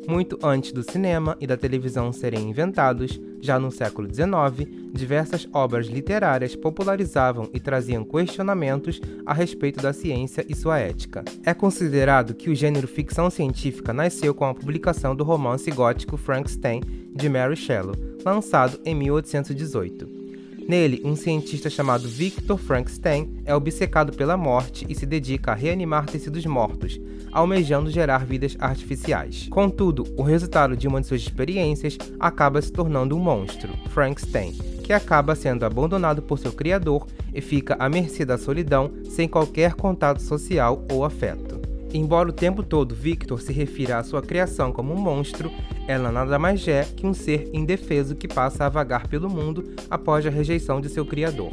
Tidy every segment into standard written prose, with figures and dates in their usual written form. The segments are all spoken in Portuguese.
Muito antes do cinema e da televisão serem inventados, já no século XIX, diversas obras literárias popularizavam e traziam questionamentos a respeito da ciência e sua ética. É considerado que o gênero ficção científica nasceu com a publicação do romance gótico Frankenstein, de Mary Shelley, lançado em 1818. Nele, um cientista chamado Victor Frankenstein é obcecado pela morte e se dedica a reanimar tecidos mortos, almejando gerar vidas artificiais. Contudo, o resultado de uma de suas experiências acaba se tornando um monstro, Frankenstein, que acaba sendo abandonado por seu criador e fica à mercê da solidão, sem qualquer contato social ou afeto. Embora o tempo todo Victor se refira à sua criação como um monstro, ela nada mais é que um ser indefeso que passa a vagar pelo mundo após a rejeição de seu criador.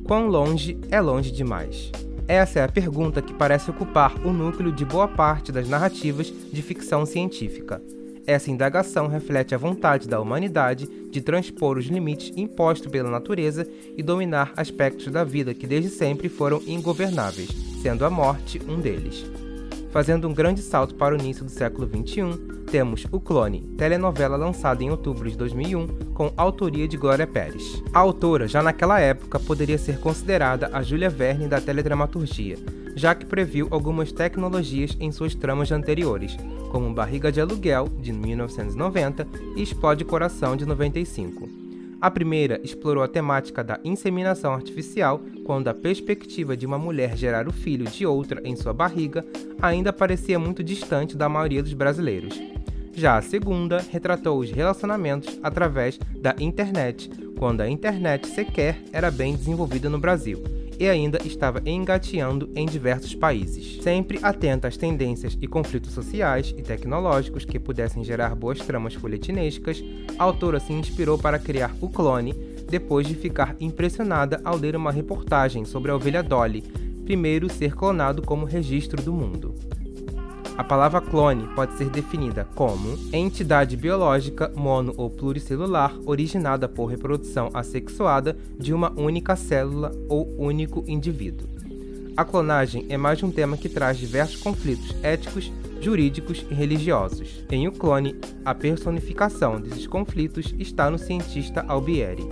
Quão longe é longe demais? Essa é a pergunta que parece ocupar o núcleo de boa parte das narrativas de ficção científica. Essa indagação reflete a vontade da humanidade de transpor os limites impostos pela natureza e dominar aspectos da vida que desde sempre foram ingovernáveis, sendo a morte um deles. Fazendo um grande salto para o início do século XXI, temos O Clone, telenovela lançada em outubro de 2001, com autoria de Glória Pérez. A autora, já naquela época, poderia ser considerada a Júlia Verne da teledramaturgia, já que previu algumas tecnologias em suas tramas anteriores, como Barriga de Aluguel, de 1990, e Explode Coração, de 95. A primeira explorou a temática da inseminação artificial, quando a perspectiva de uma mulher gerar o filho de outra em sua barriga ainda parecia muito distante da maioria dos brasileiros. Já a segunda retratou os relacionamentos através da internet, quando a internet sequer era bem desenvolvida no Brasil e ainda estava engateando em diversos países. Sempre atenta às tendências e conflitos sociais e tecnológicos que pudessem gerar boas tramas folhetinescas, a autora se inspirou para criar O Clone, depois de ficar impressionada ao ler uma reportagem sobre a ovelha Dolly, primeiro ser clonado como registro do mundo. A palavra clone pode ser definida como entidade biológica mono ou pluricelular originada por reprodução assexuada de uma única célula ou único indivíduo. A clonagem é mais um tema que traz diversos conflitos éticos, jurídicos e religiosos. Em O Clone, a personificação desses conflitos está no cientista Albieri.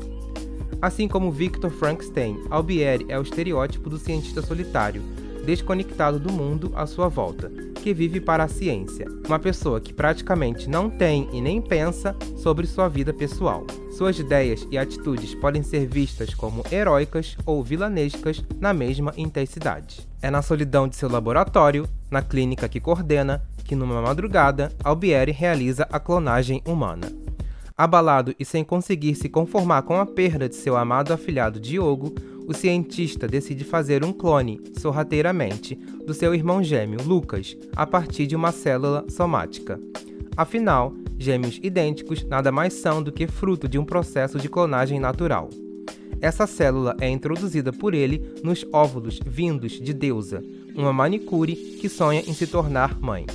Assim como Victor Frankenstein, Albieri é o estereótipo do cientista solitário, desconectado do mundo à sua volta, que vive para a ciência, uma pessoa que praticamente não tem e nem pensa sobre sua vida pessoal. Suas ideias e atitudes podem ser vistas como heróicas ou vilanescas na mesma intensidade. É na solidão de seu laboratório, na clínica que coordena, que numa madrugada, Albieri realiza a clonagem humana. Abalado e sem conseguir se conformar com a perda de seu amado afilhado Diogo, o cientista decide fazer um clone, sorrateiramente, do seu irmão gêmeo, Lucas, a partir de uma célula somática. Afinal, gêmeos idênticos nada mais são do que fruto de um processo de clonagem natural. Essa célula é introduzida por ele nos óvulos vindos de Deusa, uma manicure que sonha em se tornar mãe.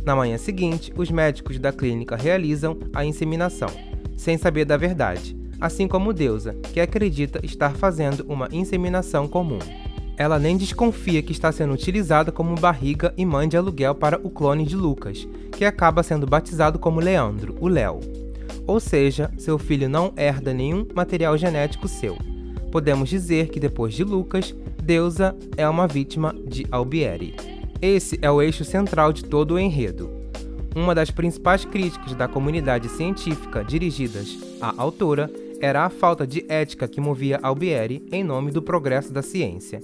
Na manhã seguinte, os médicos da clínica realizam a inseminação, sem saber da verdade, assim como Deusa, que acredita estar fazendo uma inseminação comum. Ela nem desconfia que está sendo utilizada como barriga e mãe de aluguel para o clone de Lucas, que acaba sendo batizado como Leandro, o Léo. Ou seja, seu filho não herda nenhum material genético seu. Podemos dizer que depois de Lucas, Deusa é uma vítima de Albieri. Esse é o eixo central de todo o enredo. Uma das principais críticas da comunidade científica dirigidas à autora era a falta de ética que movia Albieri em nome do progresso da ciência.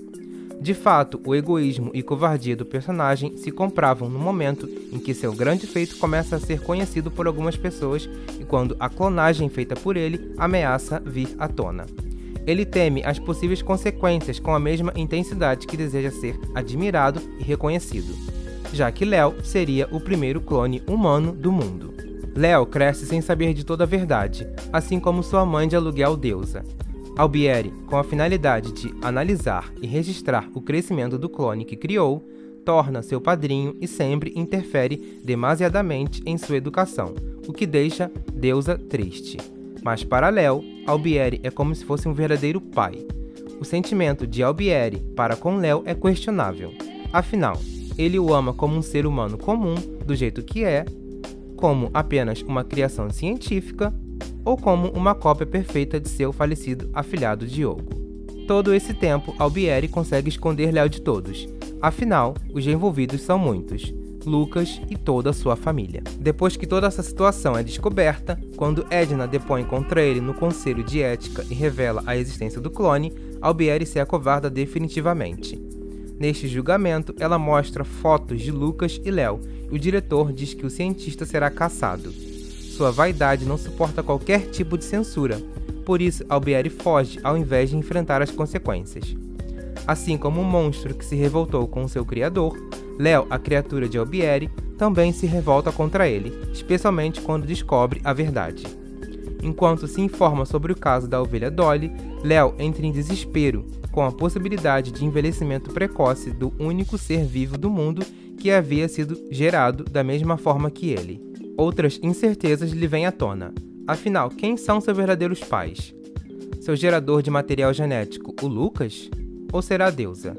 De fato, o egoísmo e covardia do personagem se compravam no momento em que seu grande feito começa a ser conhecido por algumas pessoas e quando a clonagem feita por ele ameaça vir à tona. Ele teme as possíveis consequências com a mesma intensidade que deseja ser admirado e reconhecido, já que Léo seria o primeiro clone humano do mundo. Léo cresce sem saber de toda a verdade, assim como sua mãe de aluguel Deusa. Albieri, com a finalidade de analisar e registrar o crescimento do clone que criou, torna seu padrinho e sempre interfere demasiadamente em sua educação, o que deixa Deusa triste. Mas para Léo, Albieri é como se fosse um verdadeiro pai. O sentimento de Albieri para com Léo é questionável. Afinal, ele o ama como um ser humano comum, do jeito que é, como apenas uma criação científica ou como uma cópia perfeita de seu falecido afilhado Diogo. Todo esse tempo, Albieri consegue esconder Léo de todos. Afinal, os envolvidos são muitos: Lucas e toda a sua família. Depois que toda essa situação é descoberta, quando Edna depõe contra ele no Conselho de Ética e revela a existência do clone, Albieri se acovarda definitivamente. Neste julgamento, ela mostra fotos de Lucas e Léo, e o diretor diz que o cientista será caçado. Sua vaidade não suporta qualquer tipo de censura, por isso Albieri foge ao invés de enfrentar as consequências. Assim como um monstro que se revoltou com seu criador, Léo, a criatura de Albieri, também se revolta contra ele, especialmente quando descobre a verdade. Enquanto se informa sobre o caso da ovelha Dolly, Léo entra em desespero com a possibilidade de envelhecimento precoce do único ser vivo do mundo que havia sido gerado da mesma forma que ele. Outras incertezas lhe vêm à tona. Afinal, quem são seus verdadeiros pais? Seu gerador de material genético, o Lucas? Ou será a deusa?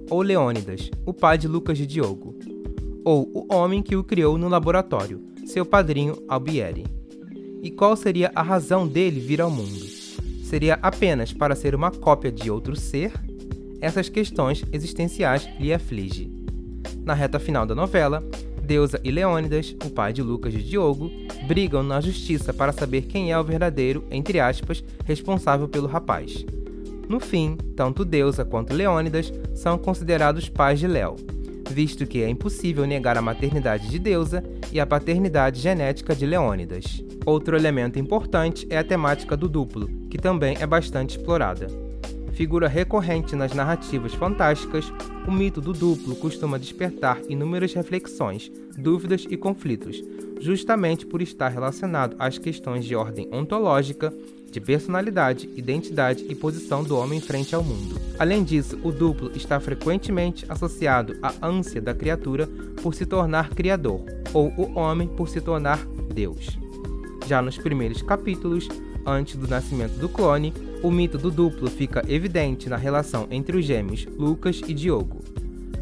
Ou Leônidas, o pai de Lucas e Diogo? Ou o homem que o criou no laboratório, seu padrinho Albieri? E qual seria a razão dele vir ao mundo? Seria apenas para ser uma cópia de outro ser? Essas questões existenciais lhe afligem. Na reta final da novela, Deusa e Leônidas, o pai de Lucas e Diogo, brigam na justiça para saber quem é o verdadeiro, entre aspas, responsável pelo rapaz. No fim, tanto Deusa quanto Leônidas são considerados pais de Léo, visto que é impossível negar a maternidade de Deusa e a paternidade genética de Leônidas. Outro elemento importante é a temática do duplo, que também é bastante explorada. Figura recorrente nas narrativas fantásticas, o mito do duplo costuma despertar inúmeras reflexões, dúvidas e conflitos, justamente por estar relacionado às questões de ordem ontológica, de personalidade, identidade e posição do homem frente ao mundo. Além disso, o duplo está frequentemente associado à ânsia da criatura por se tornar criador, ou o homem por se tornar Deus. Já nos primeiros capítulos, antes do nascimento do clone, o mito do duplo fica evidente na relação entre os gêmeos Lucas e Diogo.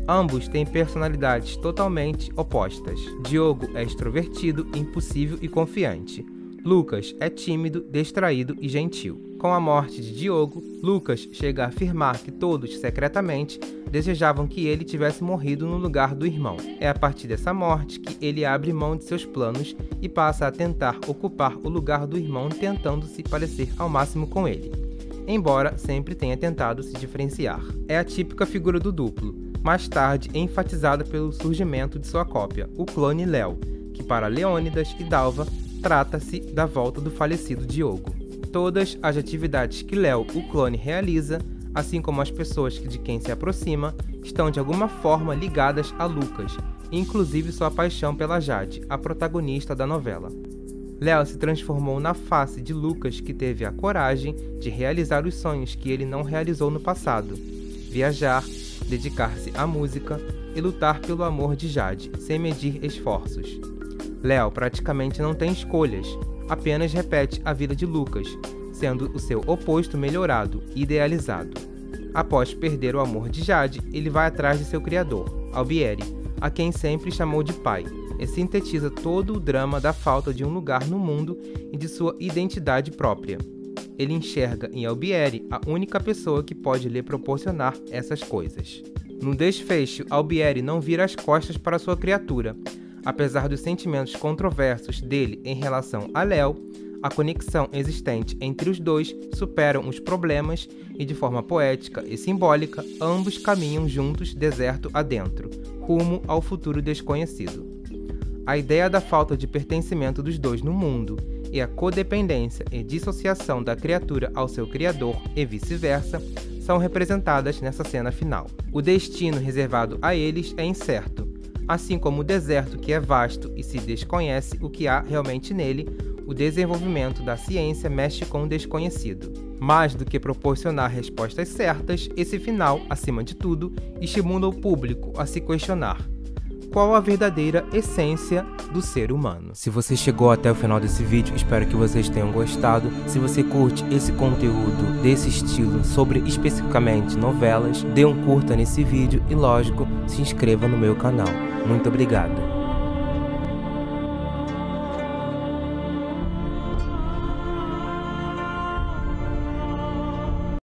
Ambos têm personalidades totalmente opostas. Diogo é extrovertido, impulsivo e confiante. Lucas é tímido, distraído e gentil. Com a morte de Diogo, Lucas chega a afirmar que todos, secretamente, desejavam que ele tivesse morrido no lugar do irmão. É a partir dessa morte que ele abre mão de seus planos e passa a tentar ocupar o lugar do irmão, tentando se parecer ao máximo com ele, embora sempre tenha tentado se diferenciar. É a típica figura do duplo, mais tarde enfatizada pelo surgimento de sua cópia, o clone Léo, que para Leônidas e Dalva trata-se da volta do falecido Diogo. Todas as atividades que Léo, o clone, realiza, assim como as pessoas de quem se aproxima, estão de alguma forma ligadas a Lucas, inclusive sua paixão pela Jade, a protagonista da novela. Léo se transformou na face de Lucas, que teve a coragem de realizar os sonhos que ele não realizou no passado: viajar, dedicar-se à música e lutar pelo amor de Jade, sem medir esforços. Léo praticamente não tem escolhas, apenas repete a vida de Lucas, sendo o seu oposto melhorado, idealizado. Após perder o amor de Jade, ele vai atrás de seu criador, Albieri, a quem sempre chamou de pai, e sintetiza todo o drama da falta de um lugar no mundo e de sua identidade própria. Ele enxerga em Albieri a única pessoa que pode lhe proporcionar essas coisas. No desfecho, Albieri não vira as costas para sua criatura. Apesar dos sentimentos controversos dele em relação a Léo, a conexão existente entre os dois superam os problemas e, de forma poética e simbólica, ambos caminham juntos deserto adentro, rumo ao futuro desconhecido. A ideia da falta de pertencimento dos dois no mundo e a codependência e dissociação da criatura ao seu criador e vice-versa são representadas nessa cena final. O destino reservado a eles é incerto, assim como o deserto, que é vasto e se desconhece o que há realmente nele. O desenvolvimento da ciência mexe com o desconhecido. Mais do que proporcionar respostas certas, esse final, acima de tudo, estimula o público a se questionar: qual a verdadeira essência do ser humano? Se você chegou até o final desse vídeo, espero que vocês tenham gostado. Se você curte esse conteúdo desse estilo, sobre especificamente novelas, dê um curta nesse vídeo e, lógico, se inscreva no meu canal. Muito obrigado!